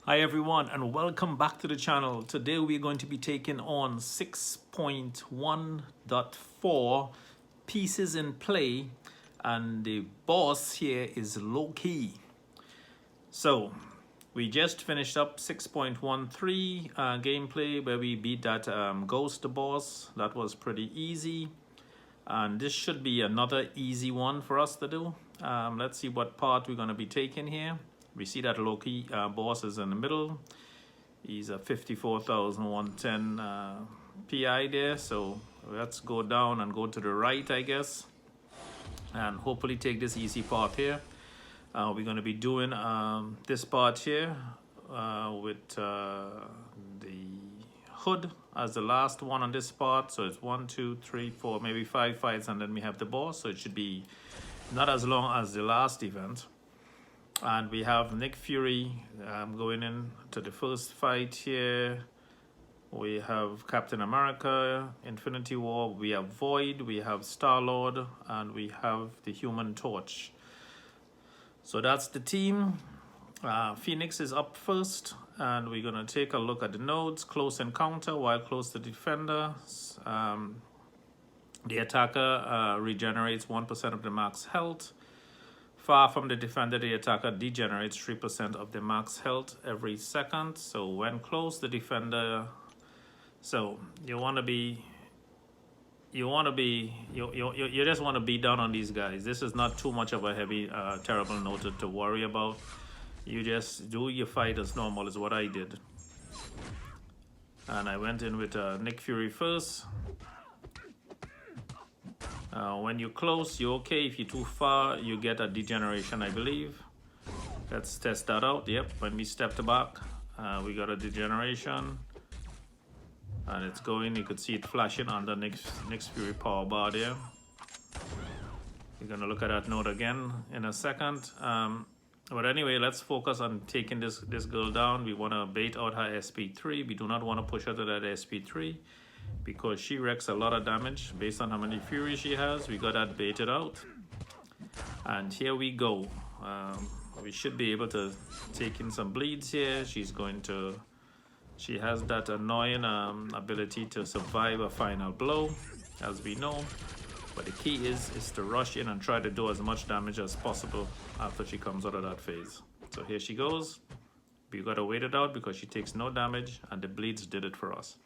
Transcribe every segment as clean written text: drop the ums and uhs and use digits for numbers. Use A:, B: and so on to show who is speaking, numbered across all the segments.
A: Hi everyone and welcome back to the channel. Today we're going to be taking on 6.1.4 pieces in play, and the boss here is Loki. So we just finished up 6.13 gameplay where we beat that ghost boss. That was pretty easy, and this should be another easy one for us to do. Let's see what part we're going to be taking here. We see that Loki boss is in the middle. He's a 54,110 PI there. So let's go down and go to the right, I guess, and hopefully take this easy part here. We're going to be doing this part here with the hood as the last one on this part. So it's 1, 2, 3, 4, maybe 5 fights, and then we have the boss. So it should be not as long as the last event. And we have Nick Fury going in to the first fight here. We have Captain America, Infinity War, we have Void, we have Star-Lord, and we have the Human Torch. So that's the team. Phoenix is up first, and we're going to take a look at the nodes. Close encounter, while close to the defender. The attacker regenerates 1% of the max health. Far from the defender, the attacker degenerates 3% of the max health every second. So when close, the defender. So you want to be. You just want to beat down on these guys. This is not too much of a heavy, terrible note to worry about. You just do your fight as normal, is what I did. And I went in with Nick Fury first. When you're close, you're okay. If you're too far, you get a degeneration, I believe. Let's test that out. Yep, when we stepped back, we got a degeneration. And it's going, you could see it flashing under Nick's Fury power bar there. We're gonna look at that node again in a second. But anyway, let's focus on taking this girl down. We wanna bait out her SP3. We do not wanna push her to that SP3, because she wrecks a lot of damage based on how many fury she has. We got that baited out, and here we go. We should be able to take in some bleeds here. She has that annoying ability to survive a final blow, as we know, but the key is to rush in and try to do as much damage as possible after she comes out of that phase. So here she goes. We gotta wait it out because she takes no damage, and the bleeds did it for us.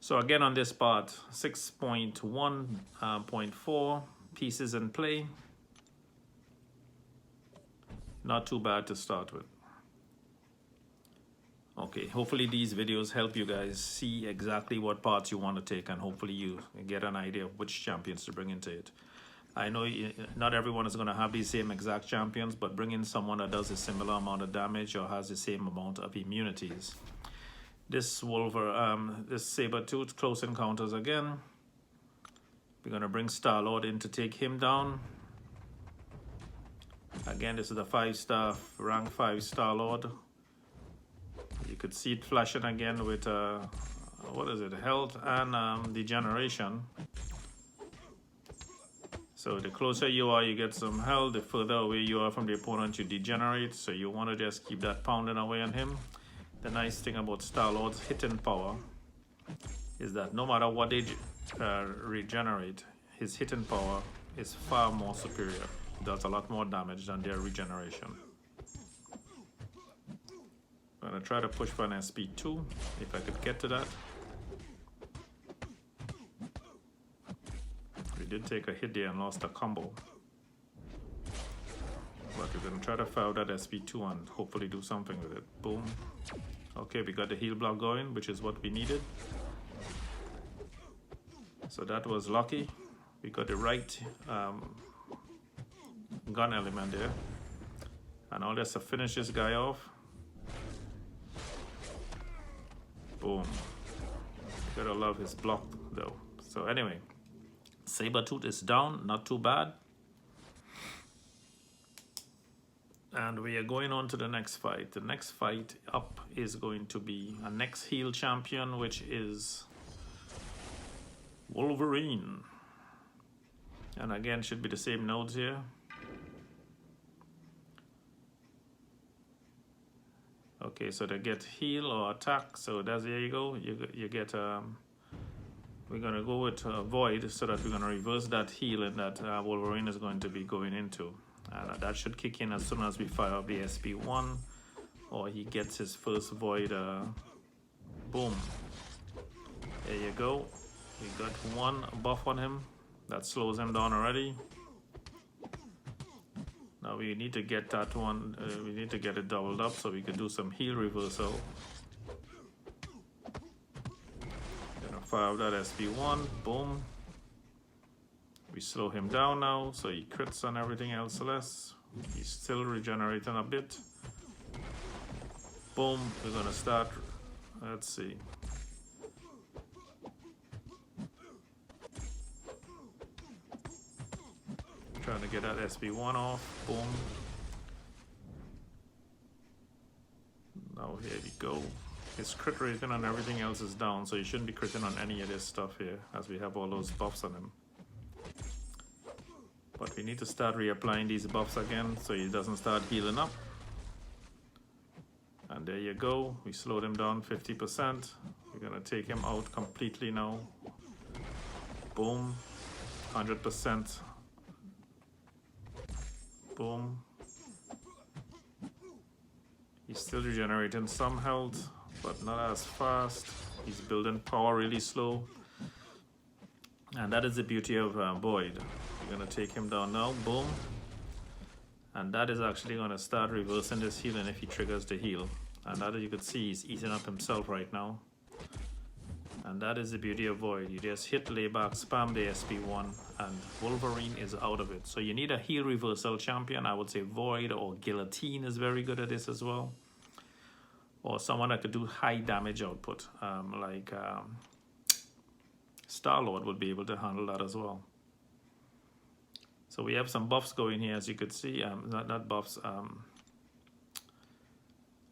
A: So again, on this part, 6.1.4 pieces in play. Not too bad to start with. Okay, hopefully these videos help you guys see exactly what parts you want to take, and hopefully you get an idea of which champions to bring into it. I know not everyone is going to have these same exact champions, but bring in someone that does a similar amount of damage or has the same amount of immunities. This this Saber-Tooth, close encounters again. We're gonna bring Star-Lord in to take him down. Again, this is a 5-star, rank 5 Star-Lord. You could see it flashing again with what is it? Health and degeneration. So the closer you are, you get some health. The further away you are from the opponent, you degenerate. So you want to just keep that pounding away on him. The nice thing about Star-Lord's hitting power is that no matter what they regenerate, his hitting power is far more superior. It does a lot more damage than their regeneration. I'm going to try to push for an SP2 if I could get to that. We did take a hit there and lost a combo. But we're going to try to fire that SP2 and hopefully do something with it. Boom. Okay, we got the heal block going, which is what we needed. So that was lucky. We got the right gun element there. And all this to finish this guy off. Boom. Gotta love his block though. So anyway, Saber-Tooth is down, not too bad. And we are going on to the next fight. The next fight up is going to be a next heel champion, which is Wolverine. And again, should be the same nodes here. Okay, so they get heal or attack. So that's, there you go. You get we're gonna go with void, so that we're gonna reverse that heal and that Wolverine is going to be going into, and that should kick in as soon as we fire up the SP1 or he gets his first void. Boom. There you go. We got one buff on him that slows him down already. Now we need to get that one, we need to get it doubled up so we can do some heal reversal. Gonna fire up that SP1, boom. We slow him down now, so he crits on everything else less. He's still regenerating a bit. Boom, we're gonna start, let's see. Trying to get that SB1 off. Boom. Now here we go. His crit rating and everything else is down, so you shouldn't be critting on any of this stuff here, as we have all those buffs on him. But we need to start reapplying these buffs again so he doesn't start healing up. And there you go. We slowed him down 50%. We're gonna take him out completely now. Boom. 100%. Boom. He's still regenerating some health, but not as fast. He's building power really slow. And that is the beauty of Void. We're gonna take him down now, boom. And that is actually gonna start reversing this healing if he triggers the heal. And that, as you can see, he's eating up himself right now. And that is the beauty of Void. You just hit layback, spam the SP1, and Wolverine is out of it. So you need a heal reversal champion. I would say Void or Guillotine is very good at this as well. Or someone that could do high damage output, like Star-Lord would be able to handle that as well. So we have some buffs going here, as you could see. Not buffs,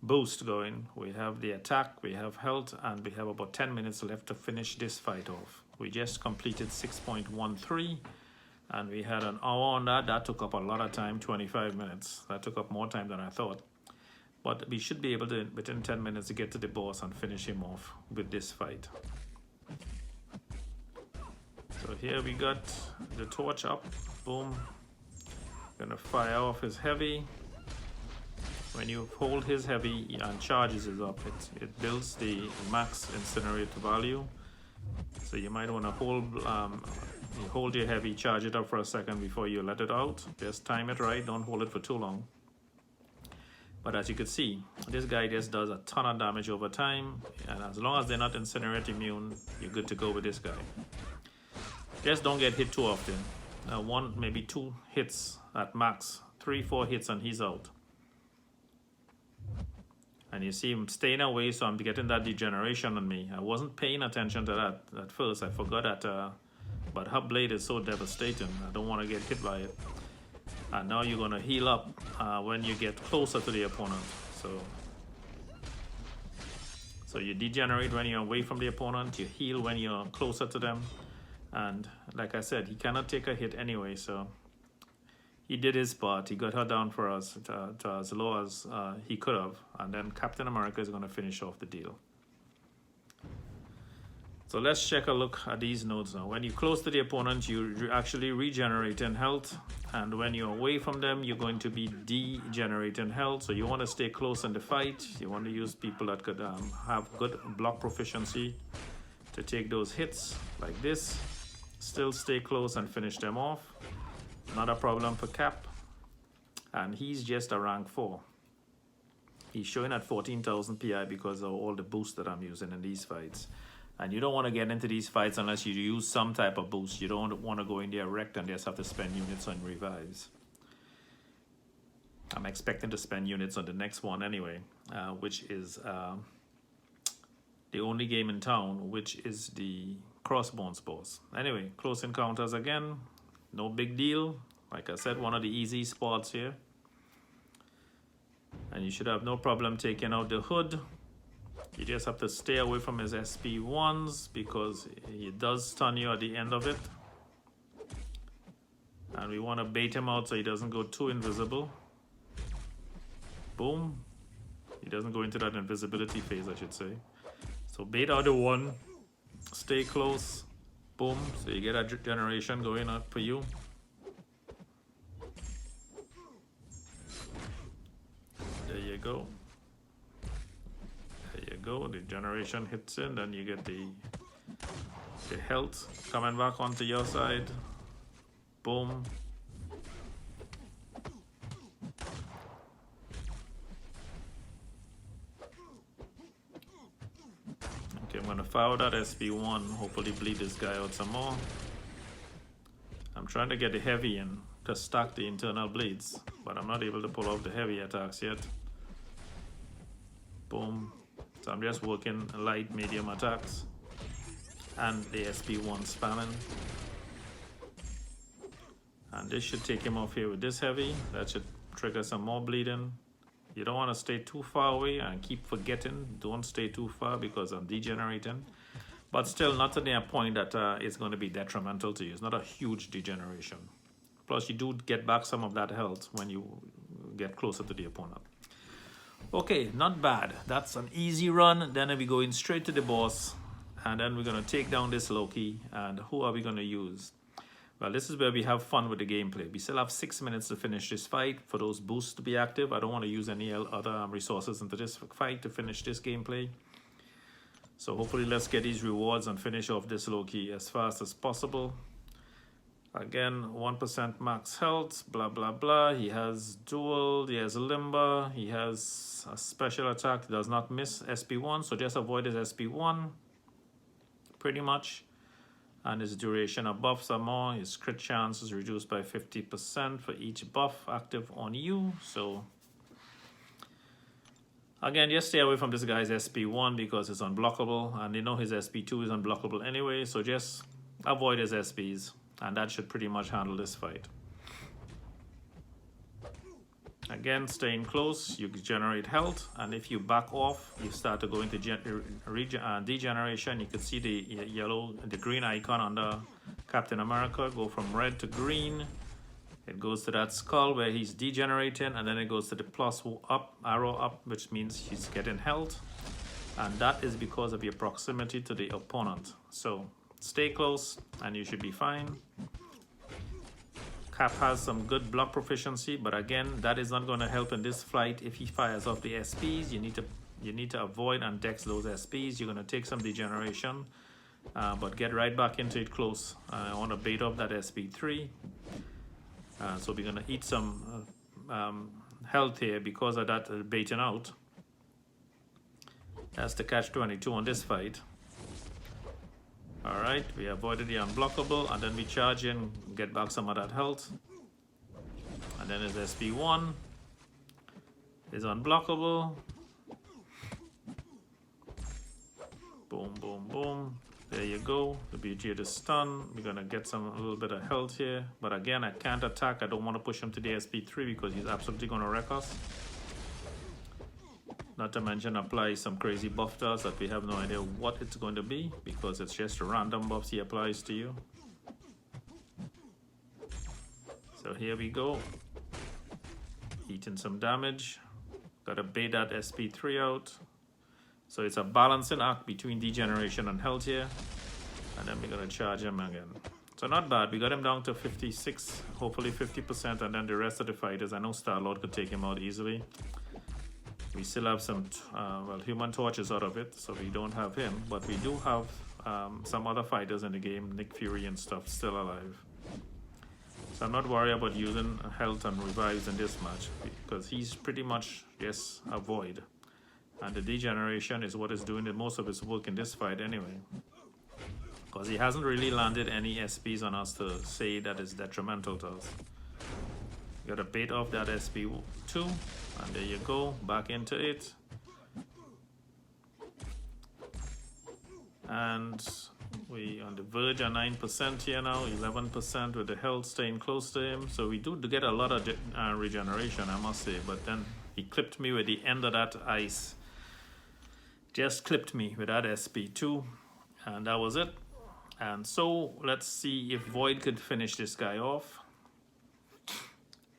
A: boost going. We have the attack, we have health, and we have about 10 minutes left to finish this fight off. We just completed 6.13, and we had an hour on that. That took up a lot of time, 25 minutes. That took up more time than I thought. But we should be able to, within 10 minutes, to get to the boss and finish him off with this fight. So here we got the torch up, boom. Gonna fire off his heavy. When you hold his heavy and charges it up, it builds the max incinerate value. So you might want to hold your heavy, charge it up for a second before you let it out. Just time it right, don't hold it for too long. But as you can see, this guy just does a ton of damage over time, and as long as they're not incinerate immune, you're good to go with this guy. Just don't get hit too often. One, maybe two hits at max, 3-4 hits and he's out. And you see him staying away, so I'm getting that degeneration on me. I wasn't paying attention to that at first. I forgot that, but her blade is so devastating. I don't want to get hit by it. And now you're going to heal up when you get closer to the opponent. So you degenerate when you're away from the opponent. You heal when you're closer to them. And like I said, he cannot take a hit anyway, so he did his part. He got her down for us to as low as he could have. And then Captain America is going to finish off the deal. So let's check a look at these nodes now. When you're close to the opponent, you actually regenerate in health. And when you're away from them, you're going to be degenerating health. So you want to stay close in the fight. You want to use people that could have good block proficiency to take those hits like this. Still stay close and finish them off. Not a problem for Cap. And he's just a rank 4. He's showing at 14,000 PI because of all the boosts that I'm using in these fights. And you don't want to get into these fights unless you use some type of boost. You don't want to go in there wrecked and just have to spend units on revives. I'm expecting to spend units on the next one anyway, which is the only game in town, which is the Crossbones boss. Anyway, close encounters again. No big deal. Like I said, one of the easy spots here. And you should have no problem taking out the hood. You just have to stay away from his SP1s because he does stun you at the end of it. And we want to bait him out so he doesn't go too invisible. Boom. He doesn't go into that invisibility phase, I should say. So bait out the 1, stay close, boom. So you get a generation going out for you. There you go. There you go. The generation hits in, then you get the health coming back onto your side. Boom. Okay, I'm gonna fire that SP1, hopefully bleed this guy out some more. I'm trying to get the heavy in to stack the internal bleeds, but I'm not able to pull off the heavy attacks yet. Boom. So I'm just working light, medium attacks. And the SP1 spamming. And this should take him off here with this heavy. That should trigger some more bleeding. You don't want to stay too far away and keep forgetting. Don't stay too far because I'm degenerating. But still not to the point that it's going to be detrimental to you. It's not a huge degeneration. Plus you do get back some of that health when you get closer to the opponent. Okay, not bad. That's an easy run. Then we're going straight to the boss. And then we're going to take down this Loki. And who are we going to use? Well, this is where we have fun with the gameplay. We still have 6 minutes to finish this fight for those boosts to be active. I don't want to use any other resources into this fight to finish this gameplay. So hopefully let's get these rewards and finish off this Loki as fast as possible. Again, 1% max health, blah, blah, blah. He has dual, he has limber, he has a special attack. He does not miss SP1, so just avoid his SP1. Pretty much. And his duration of buffs are more. His crit chance is reduced by 50% for each buff active on you. So again, just stay away from this guy's SP1 because it's unblockable. And you know his SP2 is unblockable anyway. So just avoid his SPs. And that should pretty much handle this fight. Again, staying close, you generate health, and if you back off, you start to go into degeneration. You can see the green icon under Captain America go from red to green. It goes to that skull where he's degenerating, and then it goes to the plus up, arrow up, which means he's getting health. And that is because of your proximity to the opponent. So stay close, and you should be fine. Cap has some good block proficiency, but again, that is not going to help in this fight. If he fires off the SPs, you need to avoid and dex those SPs. You're going to take some degeneration, but get right back into it close. I want to bait off that SP3. So we're going to eat some health here because of that baiting out. That's the catch-22 on this fight. Alright, we avoided the unblockable, and then we charge in, get back some of that health. And then his SP1 is unblockable. Boom, boom, boom. There you go. The beauty of the stun. We're gonna get a little bit of health here. But again, I can't attack. I don't want to push him to the SP3 because he's absolutely gonna wreck us. Not to mention apply some crazy buff to us that we have no idea what it's going to be because it's just random buffs he applies to you. So here we go. Eating some damage. Gotta bait that SP3 out. So it's a balancing act between degeneration and health here. And then we're gonna charge him again. So not bad. We got him down to 56, hopefully 50%, and then the rest of the fighters. I know Star-Lord could take him out easily. We still have some, well, Human Torch is out of it, so we don't have him. But we do have some other fighters in the game, Nick Fury and stuff, still alive. So I'm not worried about using health and revives in this match because he's pretty much just a void. And the degeneration is what is doing the most of his work in this fight anyway. Because he hasn't really landed any SPs on us to say that is detrimental to us. You gotta bait off that SP2, and there you go, back into it. And we on the verge of 9% here now, 11% with the health staying close to him. So we do get a lot of regeneration, I must say. But then he clipped me with the end of that ice. Just clipped me with that SP2, and that was it. And so let's see if Void could finish this guy off.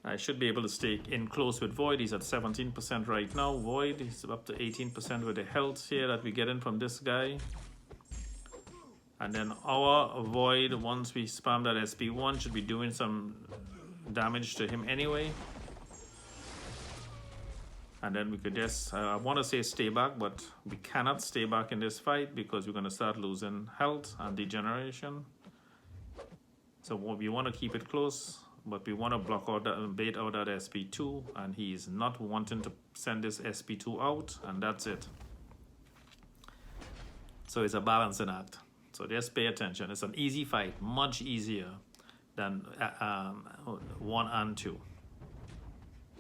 A: I should be able to stay in close with Void. He's at 17% right now. Void is up to 18% with the health here that we get in from this guy. And then our Void, once we spam that SP1, should be doing some damage to him anyway. And then we could just, I want to say stay back, but we cannot stay back in this fight because we're going to start losing health and degeneration. So we want to keep it close, but we want to block out that, bait out that SP2, and he is not wanting to send this SP2 out, and that's it. So it's a balancing act. So just pay attention. It's an easy fight, much easier than 1 and 2.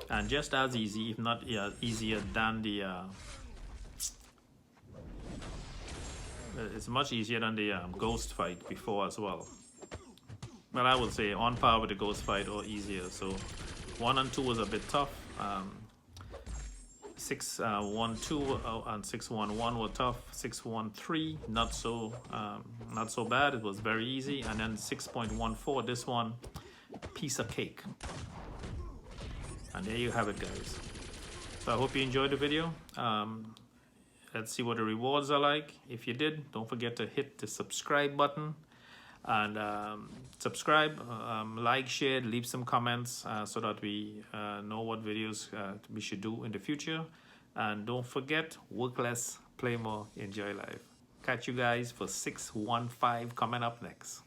A: And just as easy, if not easier than the it's much easier than the ghost fight before as well. But I would say on par with the ghost fight or easier. So 1 and 2 was a bit tough. 6-1-2 and 6-1-1 were tough. 6-1-3 not so bad. It was very easy. And then 6.14, this one, piece of cake. And there you have it, guys. So I hope you enjoyed the video. Let's see what the rewards are like. If you did, don't forget to hit the subscribe button and subscribe, like, share, leave some comments so that we know what videos we should do in the future. And don't forget, work less, play more, enjoy life. Catch you guys for 615 coming up next.